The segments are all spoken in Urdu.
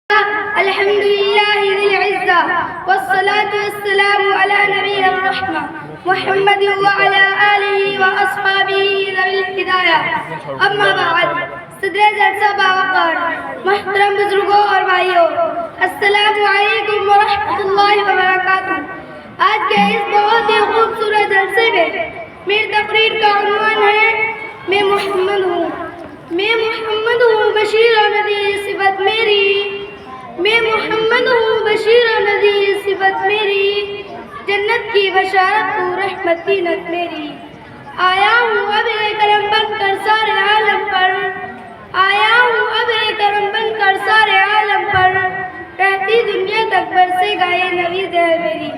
الحمد لله ذي العزة والصلاة والسلام على نبي الرحمة محمد وعلى آله وأصحابه ذوي الهداية اما بعد صدر جلسہ باوقار محترم بزرگوں اور بھائیوں السلام علیکم ورحمۃ اللہ وبرکاتہ۔ آج کے اس بہت ہی خوبصورت جلسے میں میری تقریر کا عنوان ہے میں محمد ہوں بشیر و نذیر صفت میری، میں محمد ہوں بشیر و نذیر صفت میری، جنت کی بشارت ہوں رحمت کی نت میری، آیا ہوں اب کرم بن کر سارے عالم پر، آیا ہوں اب کرم بن کر سارے عالم پر، رہتی دنیا تک برسے گا یہ نوید ہے میری۔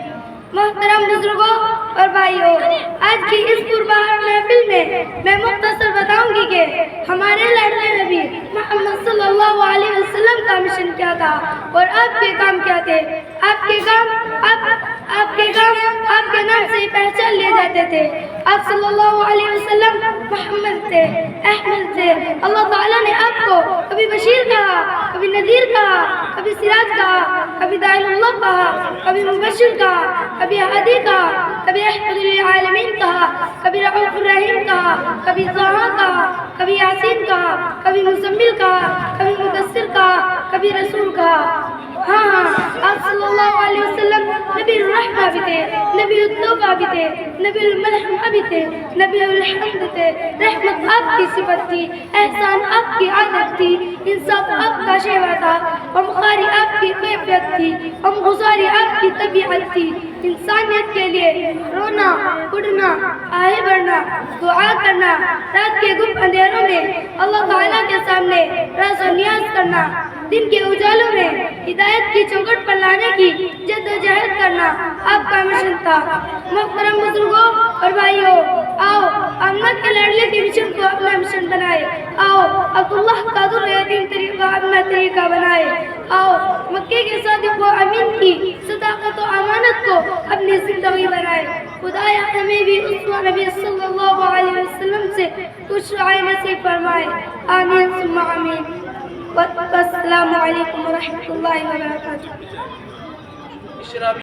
محترم بزرگوں اور بھائیوں، آج کی اس پربہار محفل میں مختصر بتاؤں گی کہ ہمارے لاڈلے نبی محمد صلی اللہ علیہ وسلم کا مشن کیا تھا اور آپ کے کام کیا تھے۔ آپ کے کام آپ کے نام سے پہچان لیے جاتے تھے۔ آپ صلی اللہ علیہ وسلم محمد تھے، احمد تھے۔ اللہ تعالیٰ نے آپ کو کبھی بشیر کہا، کبھی نذیر کہا، کبھی سراج کہا، کبھی داعی اللہ کہا، کبھی مبشر کہا، کبھی ہادی کہا، کبھی رحمت للعالمین کہا، کبھی رؤوف الرحیم کہا، کبھی طٰہٰ کہا، کبھی یاسین کہا، کبھی مزمل کہا، کبھی مدثر کہا، کبھی رسول کہا۔ ہاں آپ صلی اللہ علیہ وسلم نبی الرحمہ بھی تھے، نبی التوبہ بھی تھے، نبی الملحمہ بھی تھے، نبی الحمد تھے۔ رحمت آپ کی صفت تھی، احسان آپ کی عادت تھی، انصاف آپ کا شیوا تھا، غمخواری آپ کی کیفیت تھی، غمگساری آپ کی طبیعت تھی۔ انسانیت کے لیے رونا، اٹھنا، آہے بھرنا، دعا کرنا، رات کے گم اندھیروں میں اللہ تعالیٰ کے سامنے راز و نیاز کرنا، دن کے اجالوں میں ہدایت کی چوکھٹ پر لانے کی جد و جہد کرنا آپ کا مشن تھا۔ محترم بزرگوں اور بھائیوں، آؤ آمنہ کے لاڈلے کے مشن کو اپنا مشن بنائے، آؤ عبداللہ کا در یتیم طریقہ اپنا طریقہ بنائے، آؤ مکے کے صادق و امین کی صداقت و امانت کو اپنی زندگی بنائے۔ خدایا ہمیں بھی اسوہ نبی صلی اللہ علیہ وسلم سے کچھ رائے نصیب فرمائے، آمین ثم آمین۔ والسلام علیکم ورحمۃ اللہ وبرکاتہ۔